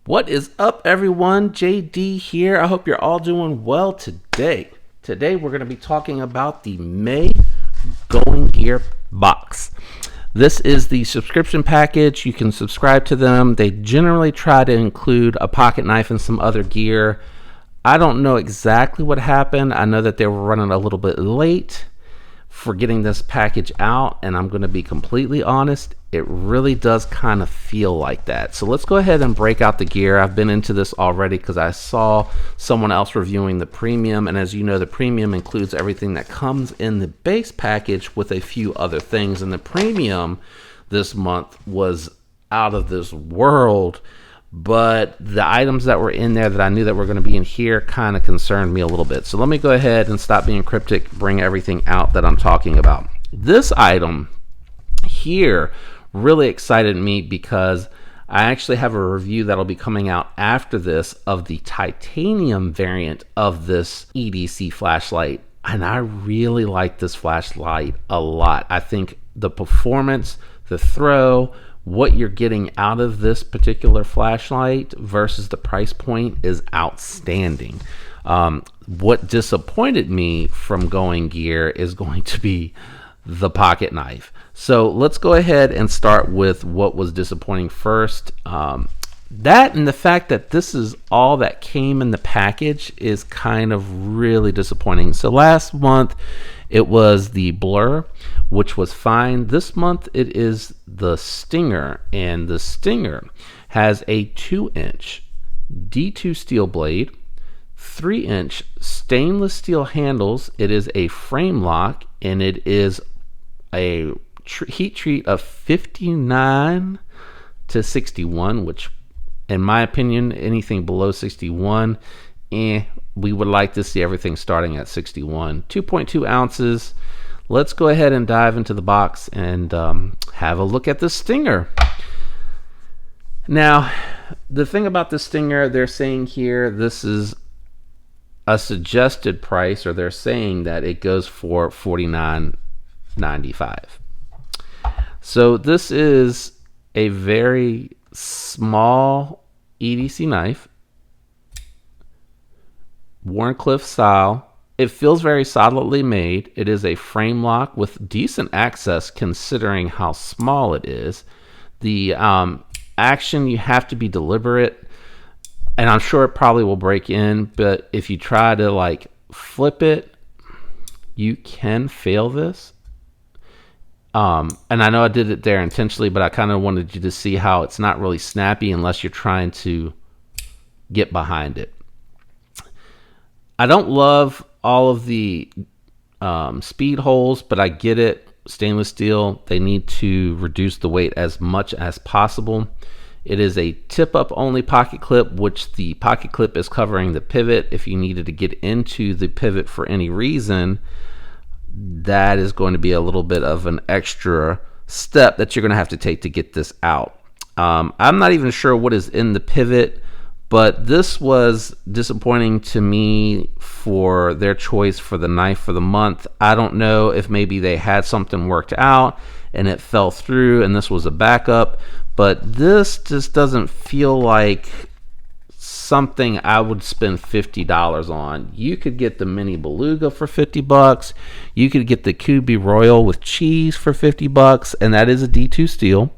What is up, everyone? JD here. I hope you're all doing well today. Today, we're going to be talking about the May Going Gear box. This is the subscription package. You can subscribe to them. They generally try to include a pocket knife and some other gear. I don't know exactly what happened. I know that they were running a little bit late for getting this package out, and I'm going to be completely honest, it really does kind of feel like that. So let's go ahead and break out the gear. I've been into this already because I saw someone else reviewing the premium, and as you know, the premium includes everything that comes in the base package with a few other things, and the premium this month was out of this world. But the items that were in there that I knew that were going to be in here kind of concerned me a little bit. So let me go ahead and stop being cryptic, bring everything out that I'm talking about. This item here really excited me because I actually have a review that'll be coming out after this of the titanium variant of this EDC flashlight. And I really like this flashlight a lot. I think the performance, the throw, what you're getting out of this particular flashlight versus the price point is outstanding. What disappointed me from Going Gear is going to be the pocket knife. So let's go ahead and start with what was disappointing first. That and the fact that this is all that came in the package is kind of really disappointing. So last month it was the Blur, which was fine. This month it is the Stinger, and the Stinger has a 2-inch D2 steel blade, 3-inch stainless steel handles. It is a frame lock, and it is a heat treat of 59 to 61, which in my opinion, anything below 61, we would like to see everything starting at 61. 2.2 ounces. Let's go ahead and dive into the box and have a look at the Stinger. Now, the thing about the Stinger, they're saying here this is a suggested price, or they're saying that it goes for $49.95. So this is a very small EDC knife, Wharncliffe style. It feels very solidly made. It is a frame lock with decent access considering how small it is. The action, you have to be deliberate, and I'm sure it probably will break in, but if you try to like flip it, you can fail this. And I know I did it there intentionally, but I kind of wanted you to see how it's not really snappy unless you're trying to get behind it. I don't love all of the speed holes, but I get it. Stainless steel, they need to reduce the weight as much as possible. It is a tip-up only pocket clip, which the pocket clip is covering the pivot. If you needed to get into the pivot for any reason, that is going to be a little bit of an extra step that you're going to have to take to get this out. I'm not even sure what is in the pivot, but this was disappointing to me for their choice for the knife for the month. I don't know if maybe they had something worked out and it fell through and this was a backup, but this just doesn't feel like something I would spend $50 on. You could get the Mini Beluga for $50. You could get the QB Royal with cheese for $50, and that is a D2 steel.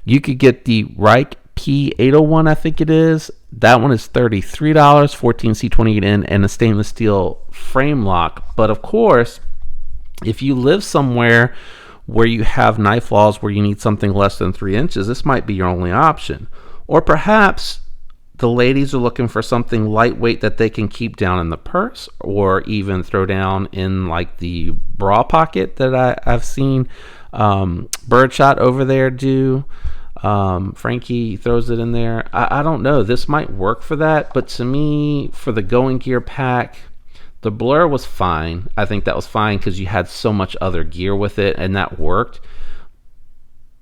You could get the Reich P801, I think it is. That one is $33, 14C28N, and a stainless steel frame lock. But of course, if you live somewhere where you have knife laws where you need something less than 3 inches, this might be your only option. Or perhaps the ladies are looking for something lightweight that they can keep down in the purse or even throw down in like the bra pocket that I've seen Birdshot over there do. Frankie throws it in there. I don't know. This might work for that, but to me, for the Going Gear pack, the Blur was fine. I think that was fine because you had so much other gear with it, and that worked.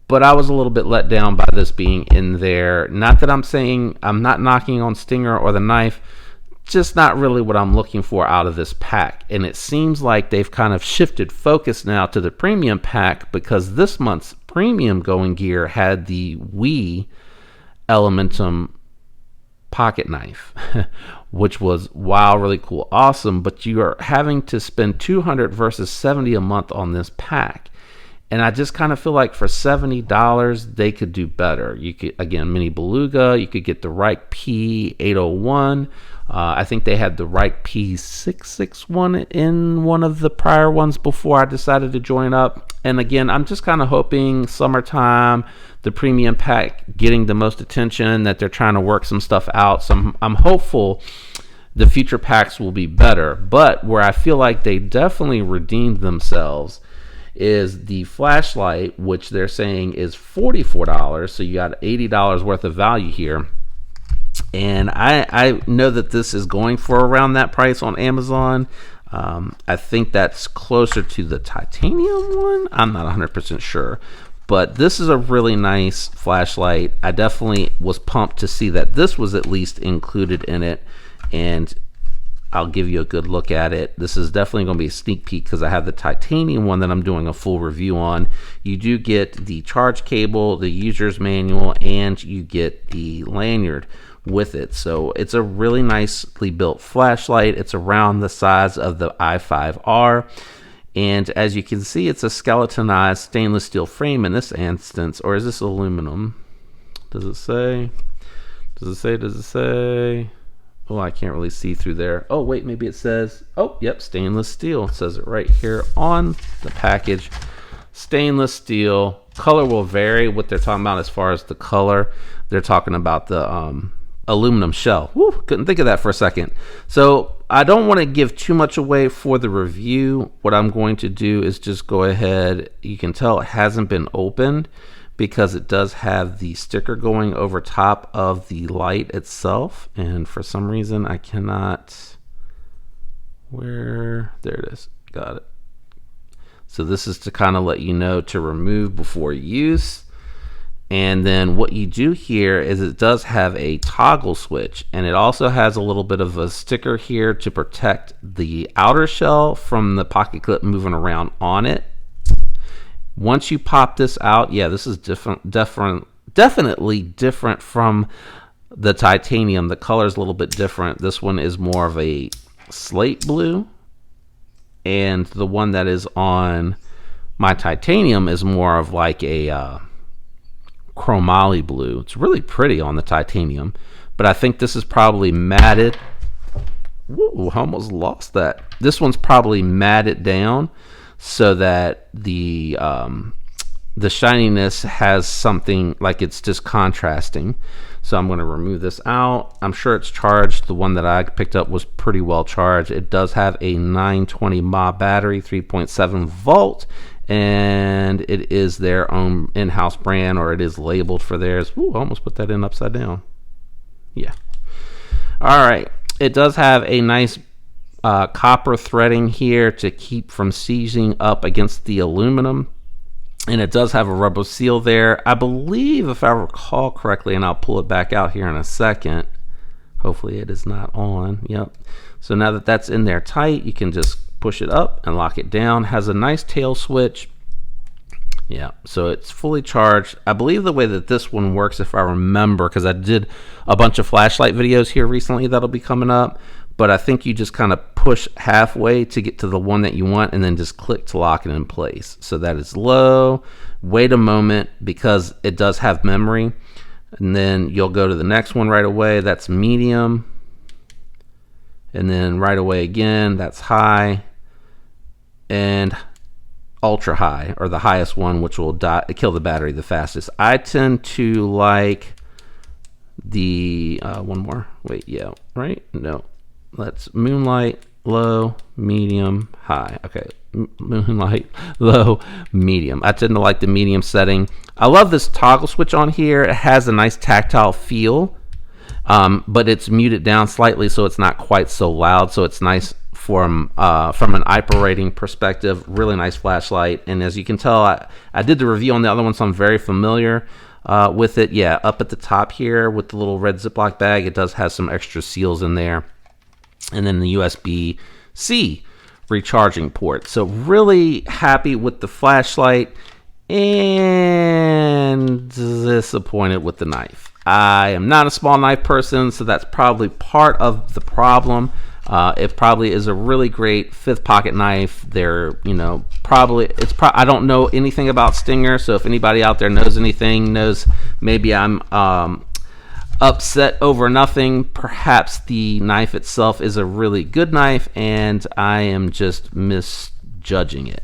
But I was a little bit let down by this being in there. Not that I'm saying I'm not knocking on Stinger or the knife, just not really what I'm looking for out of this pack. And it seems like they've kind of shifted focus now to the premium pack, because this month's premium Going Gear had the Wii Elementum pocket knife, which was, wow, really cool, awesome. But you are having to spend $200 versus $70 a month on this pack. And I just kind of feel like for $70, they could do better. You could, again, Mini Beluga, you could get the Reich P801. I think they had the Reich P661 in one of the prior ones before I decided to join up. And again, I'm just kind of hoping summertime, the premium pack getting the most attention, that they're trying to work some stuff out. So I'm hopeful the future packs will be better. But where I feel like they definitely redeemed themselves is the flashlight, which they're saying is $44. So you got $80 worth of value here. And I know that this is going for around that price on Amazon. I think that's closer to the titanium one. I'm not 100% sure. But this is a really nice flashlight. I definitely was pumped to see that this was at least included in it. And I'll give you a good look at it. This is definitely going to be a sneak peek because I have the titanium one that I'm doing a full review on. You do get the charge cable, the user's manual, and you get the lanyard with it. So it's a really nicely built flashlight. It's around the size of the i5R. And as you can see, it's a skeletonized stainless steel frame in this instance. Or is this aluminum? Does it say? Does it say? Oh, I can't really see through there. Oh, wait, maybe it says, oh, yep, stainless steel. It says it right here on the package. Stainless steel. Color will vary what they're talking about as far as the color. They're talking about the aluminum shell. Woo, couldn't think of that for a second. So I don't want to give too much away for the review. What I'm going to do is just go ahead. You can tell it hasn't been opened because it does have the sticker going over top of the light itself. And for some reason I cannot, there it is, got it. So this is to kind of let you know to remove before use. And then what you do here is it does have a toggle switch, and it also has a little bit of a sticker here to protect the outer shell from the pocket clip moving around on it. Once you pop this out, yeah, this is definitely different from the titanium. The color is a little bit different. This one is more of a slate blue, and the one that is on my titanium is more of like a chromoly blue. It's really pretty on the titanium, but I think this is probably matted. Woo, I almost lost that. This one's probably matted down so that the shininess has something like it's just contrasting. So I'm going to remove this out. I'm sure it's charged. The one that I picked up was pretty well charged. It does have a 920 mAh battery, 3.7 volt, and it is their own in-house brand, or it is labeled for theirs. Ooh, I almost put that in upside down. Yeah. All right. It does have a nice copper threading here to keep from seizing up against the aluminum. And it does have a rubber seal there. I believe, if I recall correctly, and I'll pull it back out here in a second. Hopefully it is not on. Yep. So now that that's in there tight, you can just push it up and lock it down. Has a nice tail switch. Yeah, so it's fully charged. I believe the way that this one works, if I remember, because I did a bunch of flashlight videos here recently that'll be coming up, but I think you just kind of push halfway to get to the one that you want and then just click to lock it in place. So that is low. Wait a moment because it does have memory. And then you'll go to the next one right away. That's medium. And then right away again, that's high. And ultra high, or the highest one, which will kill the battery the fastest. I tend to like the one more. Wait, yeah, right? No. Let's moonlight, low, medium, high. Okay, moonlight, low, medium. I tend to like the medium setting. I love this toggle switch on here. It has a nice tactile feel, but it's muted down slightly so it's not quite so loud. So it's nice from an operating perspective. Really nice flashlight. And as you can tell, I did the review on the other one, so I'm very familiar with it. Yeah, up at the top here with the little red Ziploc bag, it does have some extra seals in there. And then the USB-C recharging port. So really happy with the flashlight and disappointed with the knife. I am not a small knife person, so that's probably part of the problem. It probably is a really great fifth pocket knife. They're, I don't know anything about Stinger, so if anybody out there knows anything, knows maybe I'm upset over nothing. Perhaps the knife itself is a really good knife, and I am just misjudging it.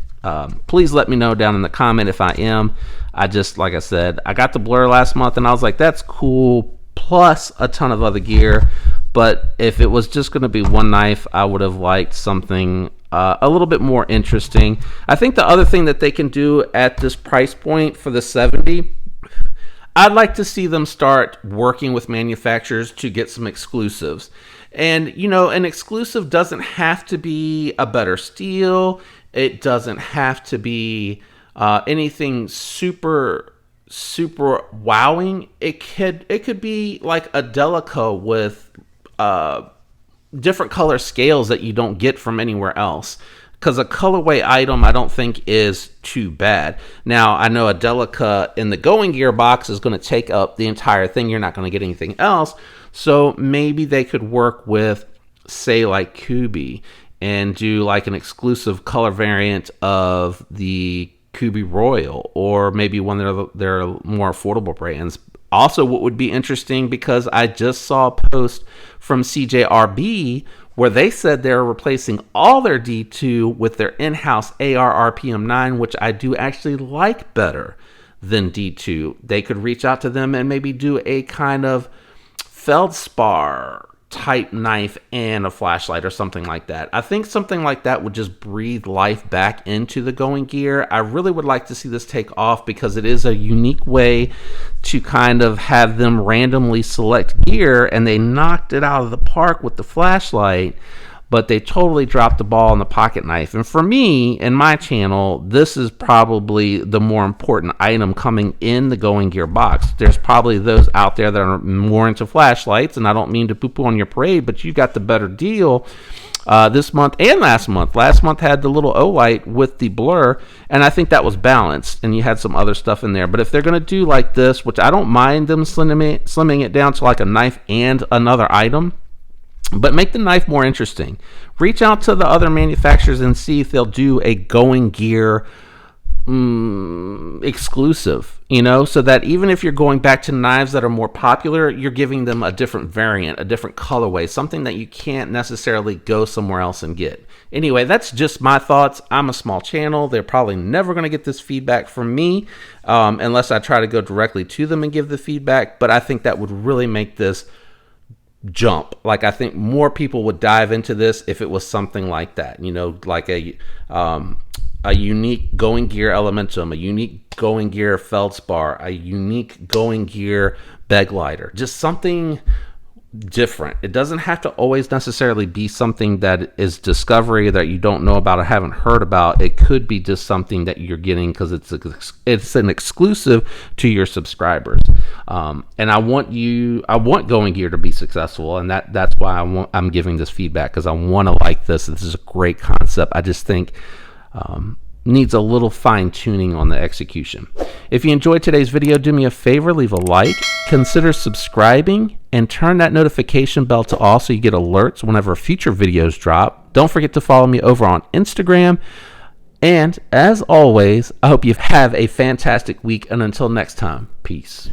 Please let me know down in the comment if I am. Like I said, I got the Blur last month, and I was like, that's cool, plus a ton of other gear. But if it was just going to be one knife, I would have liked something a little bit more interesting. I think the other thing that they can do at this price point for the 70, I'd like to see them start working with manufacturers to get some exclusives. And, an exclusive doesn't have to be a better steel. It doesn't have to be anything super wowing. It could be like a Delica with different color scales that you don't get from anywhere else, because a colorway item I don't think is too bad. Now, I know a Delica in the Going Gear box is going to take up the entire thing. You're not going to get anything else. So maybe they could work with, say, like Kubey, and do like an exclusive color variant of the Kubey Royal, or maybe one of their more affordable brands. Also, what would be interesting, because I just saw a post from CJRB where they said they're replacing all their D2 with their in-house AR RPM 9, which I do actually like better than D2. They could reach out to them and maybe do a kind of feldspar type knife and a flashlight or something like that. I think something like that would just breathe life back into the Going Gear. I really would like to see this take off, because it is a unique way to kind of have them randomly select gear, and they knocked it out of the park with the flashlight, but they totally dropped the ball on the pocket knife. And for me, in my channel, this is probably the more important item coming in the Going Gear box. There's probably those out there that are more into flashlights, and I don't mean to poo-poo on your parade, but you got the better deal this month and last month. Last month had the little Olight with the Blur, and I think that was balanced, and you had some other stuff in there. But if they're going to do like this, which I don't mind them slimming it down to like a knife and another item, but make the knife more interesting. Reach out to the other manufacturers and see if they'll do a Going Gear exclusive, so that even if you're going back to knives that are more popular, you're giving them a different variant, a different colorway, something that you can't necessarily go somewhere else and get. Anyway, that's just my thoughts. I'm a small channel. They're probably never going to get this feedback from me unless I try to go directly to them and give the feedback. But I think that would really make this jump. Like, I think more people would dive into this if it was something like that, like a unique Going Gear Elementum, a unique Going Gear Feldspar, a unique Going Gear Beglighter, just something different. It doesn't have to always necessarily be something that is discovery that you don't know about or haven't heard about. It could be just something that you're getting because it's an exclusive to your subscribers. And I want Going Gear to be successful, and that's why I'm giving this feedback, because I want to like this. This is a great concept. I just think needs a little fine tuning on the execution. If you enjoyed today's video, do me a favor, leave a like, consider subscribing, and turn that notification bell to all so you get alerts whenever future videos drop. Don't forget to follow me over on Instagram. And as always, I hope you have a fantastic week, and until next time, peace.